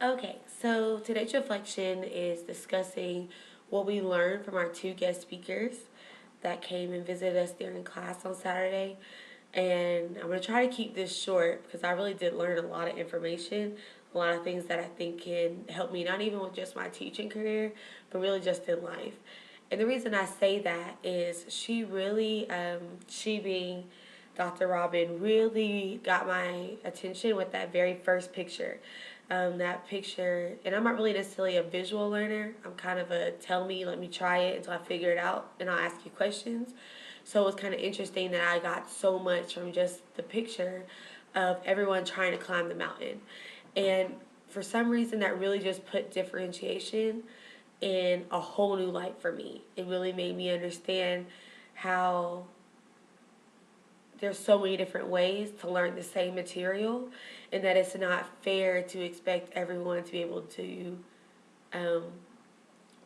Okay, so today's reflection is discussing what we learned from our two guest speakers that came and visited us during class on Saturday. And I'm going to try to keep this short because I really did learn a lot of information, a lot of things that I think can help me, not even with just my teaching career, but really just in life. And the reason I say that is she being Dr. Robin, really got my attention with that very first picture. That picture, and I'm not really necessarily a visual learner. I'm kind of a tell me, let me try it until I figure it out, and I'll ask you questions. So it was kind of interesting that I got so much from just the picture of everyone trying to climb the mountain. And for some reason, that really just put differentiation in a whole new light for me. It really made me understand how there's so many different ways to learn the same material, and that it's not fair to expect everyone to be able um,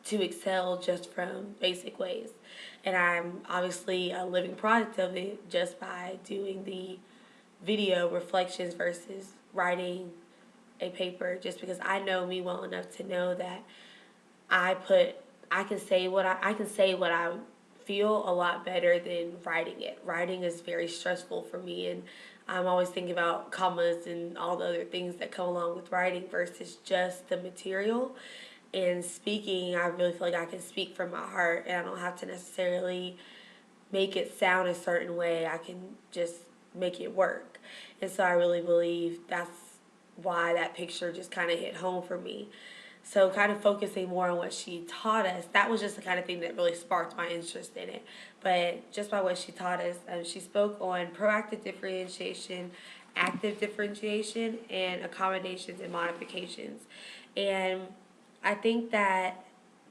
to excel just from basic ways. And I'm obviously a living product of it just by doing the video reflections versus writing a paper, just because I know me well enough to know that I put I can say what I feel a lot better than writing it. Writing is very stressful for me, and I'm always thinking about commas and all the other things that come along with writing versus just the material. And speaking, I really feel like I can speak from my heart, and I don't have to necessarily make it sound a certain way. I can just make it work. And so I really believe that's why that picture just kind of hit home for me. So kind of focusing more on what she taught us, that was just the kind of thing that really sparked my interest in it. But just by what she taught us, she spoke on proactive differentiation, active differentiation, and accommodations and modifications. And I think that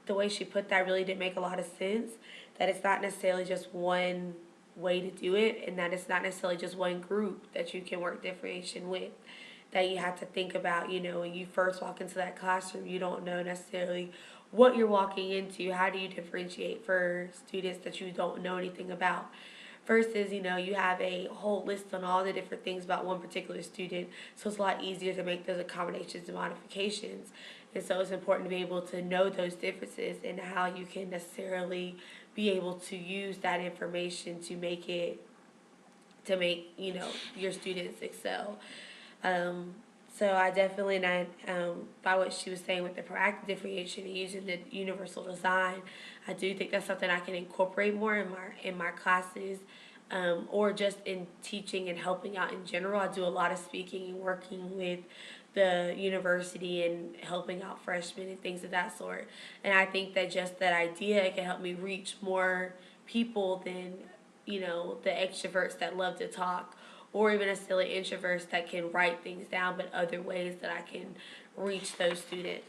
the way she put that really did make a lot of sense, that it's not necessarily just one way to do it, and that it's not necessarily just one group that you can work differentiation with. That you have to think about, when you first walk into that classroom, you don't know necessarily what you're walking into. How do you differentiate for students that you don't know anything about? Versus, you have a whole list on all the different things about one particular student, so it's a lot easier to make those accommodations and modifications. And so it's important to be able to know those differences and how you can necessarily be able to use that information to make your students excel. Um, so I definitely not by what she was saying with the proactive differentiation and using the universal design, I do think that's something I can incorporate more in my classes, or just in teaching and helping out in general. I do a lot of speaking and working with the university and helping out freshmen and things of that sort. And I think that just that idea, it can help me reach more people than the extroverts that love to talk, or even necessarily introverts that can write things down, but other ways that I can reach those students.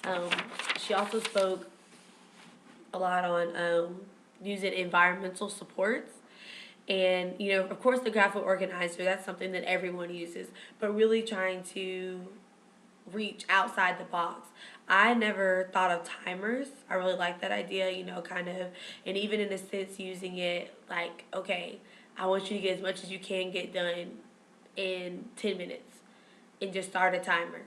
Um, she also spoke a lot on using environmental supports. And, of course, the graphic organizer, that's something that everyone uses, but really trying to reach outside the box. I never thought of timers. I really like that idea, kind of, and even in a sense using it like, okay, I want you to get as much as you can get done in 10 minutes and just start a timer.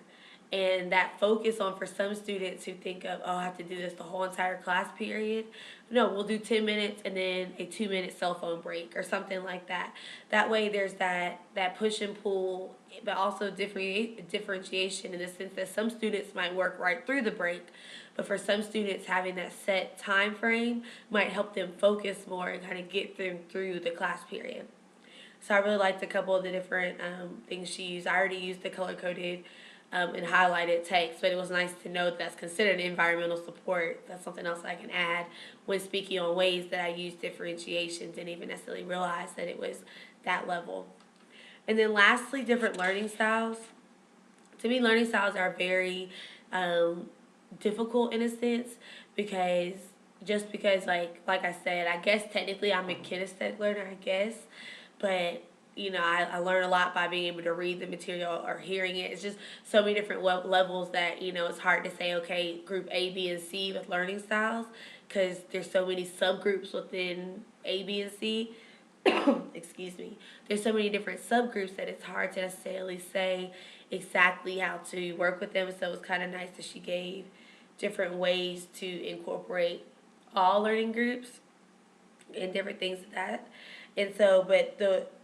And that focus on, for some students who think of, oh, I have to do this the whole entire class period. No, we'll do 10 minutes and then a 2-minute cell phone break or something like that. That way there's that push and pull, but also differentiation in the sense that some students might work right through the break, but for some students having that set time frame might help them focus more and kind of get them through the class period. So I really liked a couple of the different things she used. I already used the color-coded and highlighted text, but it was nice to know that that's considered environmental support. That's something else I can add when speaking on ways that I use differentiation. Didn't even necessarily realize that it was that level. And then lastly, different learning styles. To me, learning styles are very difficult in a sense, because like I said, I guess technically I'm a kinesthetic learner, I guess, but I learn a lot by being able to read the material or hearing it. It's just so many different levels that it's hard to say, okay, group A, B, and C with learning styles, because there's so many subgroups within A, B, and C. excuse me, there's so many different subgroups that it's hard to necessarily say exactly how to work with them. So it was kind of nice that she gave different ways to incorporate all learning groups and different things like that. And so, but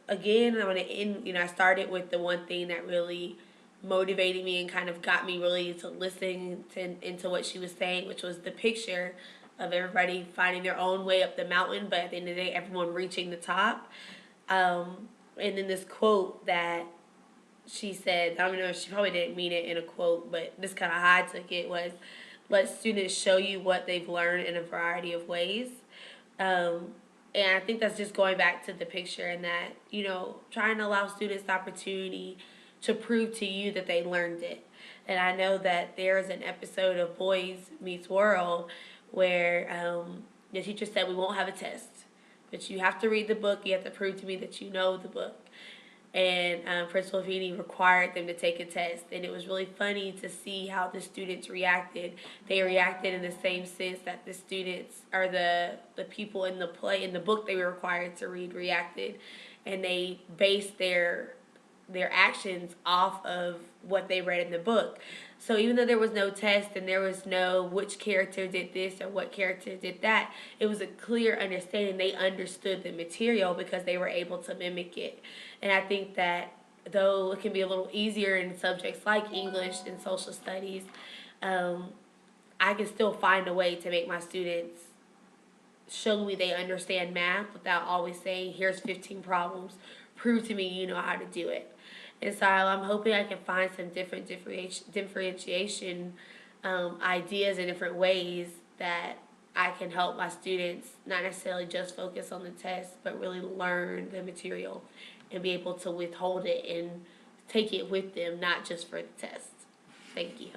again, I'm going to end, I started with the one thing that really motivated me and kind of got me really to listen into what she was saying, which was the picture of everybody finding their own way up the mountain, but at the end of the day, everyone reaching the top. And then this quote that she said, I don't know, she probably didn't mean it in a quote, but this kind of how I took it was, let students show you what they've learned in a variety of ways. And I think that's just going back to the picture and that, trying to allow students the opportunity to prove to you that they learned it. And I know that there's an episode of Boys Meets World where the teacher said we won't have a test, but you have to read the book. You have to prove to me that you know the book. And Principal Feeney required them to take a test, and it was really funny to see how the students reacted. They reacted in the same sense that the students or the people in the book they were required to read reacted, and they based their actions off of what they read in the book. So even though there was no test and there was no which character did this or what character did that, it was a clear understanding. They understood the material because they were able to mimic it. And I think that though it can be a little easier in subjects like English and social studies, I can still find a way to make my students show me they understand math without always saying, here's 15 problems, prove to me you know how to do it. And so I'm hoping I can find some different differentiation ideas in different ways that I can help my students not necessarily just focus on the test, but really learn the material and be able to withhold it and take it with them, not just for the test. Thank you.